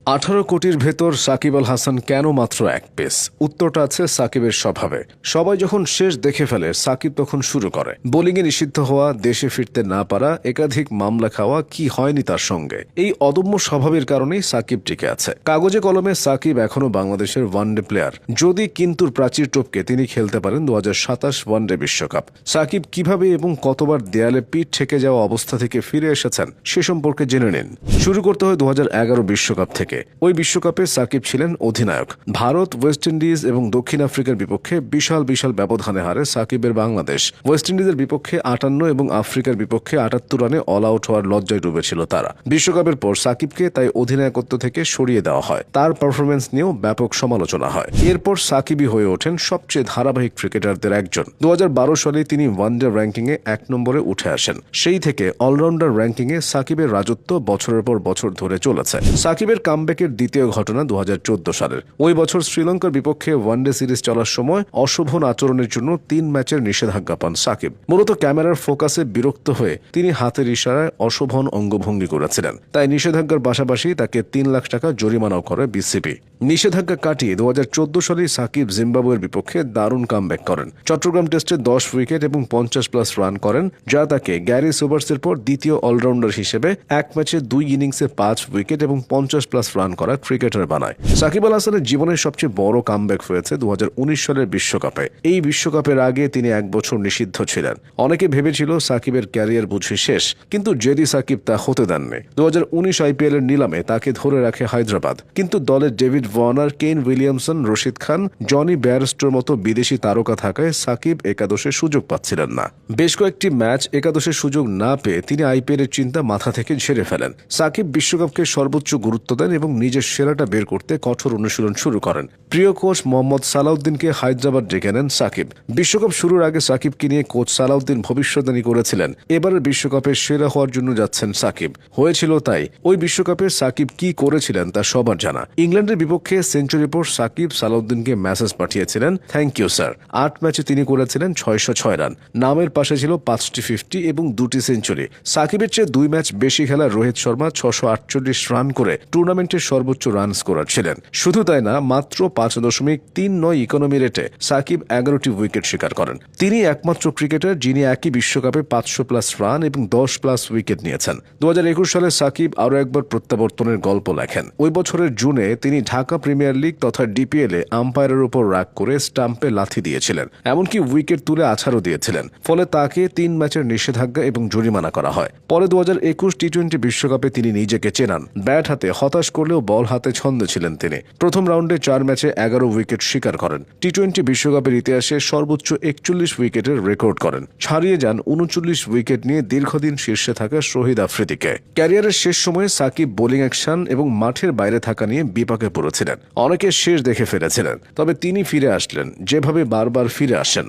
18 কোটির ভেতর সাকিব আল হাসান কেন মাত্র এক পেস? উত্তরটা আছে সাকিবের স্বভাবে। সবাই যখন শেষ দেখে ফেলে, সাকিব তখন শুরু করে। বোলিংয়ে নিষিদ্ধ হওয়া, দেশে ফিরতে না পারা, একাধিক মামলা খাওয়া, কি হয়নি তার সঙ্গে। এই অদম্য স্বভাবের কারণেই সাকিব টিকে আছে। কাগজে কলমে সাকিব এখনো বাংলাদেশের ওয়ানডে প্লেয়ার। যদি কিন্তুর প্রাচীর টপকে তিনি খেলতে পারেন 2027 ওয়ানডে বিশ্বকাপ। সাকিব কিভাবে এবং কতবার দেয়ালে পিঠ ঠেকে যাওয়া অবস্থা থেকে ফিরে এসেছেন সে সম্পর্কে জেনে নিন। শুরু করতে হয় 2011 বিশ্বকাপ থেকে। ওই বিশ্বকাপে সাকিব ছিলেন অধিনায়ক। ভারত, ওয়েস্ট ইন্ডিজ এবং দক্ষিণ আফ্রিকার বিপক্ষে বিশাল ব্যবধানে হারে সাকিবের বাংলাদেশ। ওয়েস্ট ইন্ডিজের বিপক্ষে 58 এবং আফ্রিকার বিপক্ষে 78 রানে অল আউট হওয়ার লজ্জায় ডুবেছিল তারা। বিশ্বকাপের পর সাকিবকে তাই অধিনায়কত্ব থেকে সরিয়ে দেওয়া হয়। তার পারফরমেন্স নিয়েও ব্যাপক সমালোচনা হয়। এরপর সাকিবই হয়ে ওঠেন সবচেয়ে ধারাবাহিক ক্রিকেটারদের একজন। 2012 সালে তিনি ওয়ানডে র্যাঙ্কিংয়ে 1 নম্বরে উঠে আসেন। সেই থেকে অলরাউন্ডার র্যাঙ্কিংয়ে সাকিবের রাজত্ব বছরের পর বছর ধরে চলেছে। সাকিবের কামব্যাকের দ্বিতীয় ঘটনা 2014 সালের। ওই বছর শ্রীলঙ্কার বিপক্ষে ওয়ানডে সিরিজ চলার সময় অশোভন আচরণের জন্য 3 ম্যাচের নিষেধাজ্ঞা পান সাকিব। মূলত ক্যামেরার ফোকাসে বিরক্ত হয়ে তিনি হাতের ইশারায় অশোভন অঙ্গভঙ্গি করেছিলেন। তাই নিষেধাজ্ঞার পাশাপাশি তাকে 3 লাখ টাকা জরিমানাও করে বিসিবি। নিষেধাজ্ঞা কাটিয়ে 2014 সালে সাকিব জিম্বাবুয়ের বিপক্ষে দারুণ কামব্যাক করেন। চট্টগ্রাম টেস্টে 10 উইকেট এবং 50+ রান করেন, যা তাকে গ্যারি সোবার্সের পর দ্বিতীয় অলরাউন্ডার হিসেবে এক ম্যাচে 2 ইনিংসে 5 উইকেট এবং 50+ রান করা ক্রিকেটার বানায়। সাকিব আল হাসানের জীবনের সবচেয়ে বড় কামব্যাক হয়েছে 2019 সালের বিশ্বকাপে। এই বিশ্বকাপের আগে তিনি 1 বছর নিষিদ্ধ ছিলেন। অনেকে ভেবেছিল সাকিবের ক্যারিয়ার বুঝি শেষ, কিন্তু জেদি সাকিব তা হতে দেননি। 2019 IPL এর নিলামে তাকে ধরে রাখে হায়দ্রাবাদ, কিন্তু দলের David Warner, Kane Williamson, Rashid Khan, Jonny বেয়ারস্টোর মতো বিদেশি তারকা থাকায় সাকিব একাদশে সুযোগ পাচ্ছিলেন না। বেশ কয়েকটি ম্যাচ একাদশে সুযোগ না পেয়ে তিনি IPL এর চিন্তা মাথা থেকে ঝেড়ে ফেলেন। সাকিব বিশ্বকাপকে সর্বোচ্চ গুরুত্ব দেন এবং নিজের সেরাটা বের করতে কঠোর অনুশীলন শুরু করেন। প্রিয় কোচ মোহাম্মদ সালাউদ্দিনকে হায়দ্রাবাদ ডেকে নেন সাকিব। বিশ্বকাপ শুরুর আগে সাকিবকে নিয়ে কোচ সালাউদ্দিন ভবিষ্যদ্বাণী করেছিলেন, এবারের বিশ্বকাপে সেরা হওয়ার জন্য যাচ্ছেন সাকিব। হয়েছিল তাই। ওই বিশ্বকাপে সাকিব কি করেছিলেন তা সবার জানা। ইংল্যান্ডের বিপক্ষে সেঞ্চুরির পর সাকিব সালাউদ্দিনকে মেসেজ পাঠিয়েছিলেন, থ্যাংক ইউ স্যার। 8 ম্যাচে তিনি করেছিলেন 606 রান। নামের পাশে ছিল 5টি 50 এবং 2টি সেঞ্চুরি। সাকিবের চেয়ে 2 ম্যাচ বেশি খেলা রোহিত শর্মা 648 রান করে টুর্নামেন্টের সর্বোচ্চ রান স্কোরার ছিলেন। শুধু তাই না, মাত্র 5.39 ইকোনমি রেটে সাকিব 11টি উইকেট শিকার করেন। তিনি একমাত্র ক্রিকেটার যিনি একই বিশ্বকাপে 500+ রান এবং 10+ উইকেট নিয়েছেন। 2021 সালে সাকিব আরও একবার প্রত্যাবর্তনের গল্প লেখেন। ওই বছরের জুনে তিনি ঢাকা প্রিমিয়ার লিগ তথা DPL এ আম্পায়ারের উপর রাগ করে স্টাম্পে লাথি দিয়েছিলেন, এমনকি উইকেট তুলে আছাড়ও দিয়েছিলেন। ফলে তাকে 3 ম্যাচের নিষেধাজ্ঞা এবং জরিমানা করা হয়। পরে 2021 টি20 বিশ্বকাপে তিনি নিজেকে চেনান। ব্যাট হাতে হতাশ করলেও বল হাতে ছন্দে ছিলেন তিনি। প্রথম রাউন্ডে 4 ম্যাচে 11 উইকেট শিকার করেন। টি20 বিশ্বকাপের ইতিহাসে সর্বোচ্চ 41 উইকেটের রেকর্ড করেন। ছাড়িয়ে যান 39 উইকেট নিয়ে দীর্ঘদিন শীর্ষে থাকা শহীদ আফ্রিদিকে। ক্যারিয়ারের শেষ সময়ে সাকিব বোলিং অ্যাকশন এবং মাঠের বাইরে থাকা নিয়ে বিপাকে পড়েছিলেন। অনেকে শেষ দেখে ফেলেছিলেন, তবে তিনি ফিরে আসলেন যেভাবে বারবার ফিরে আসেন।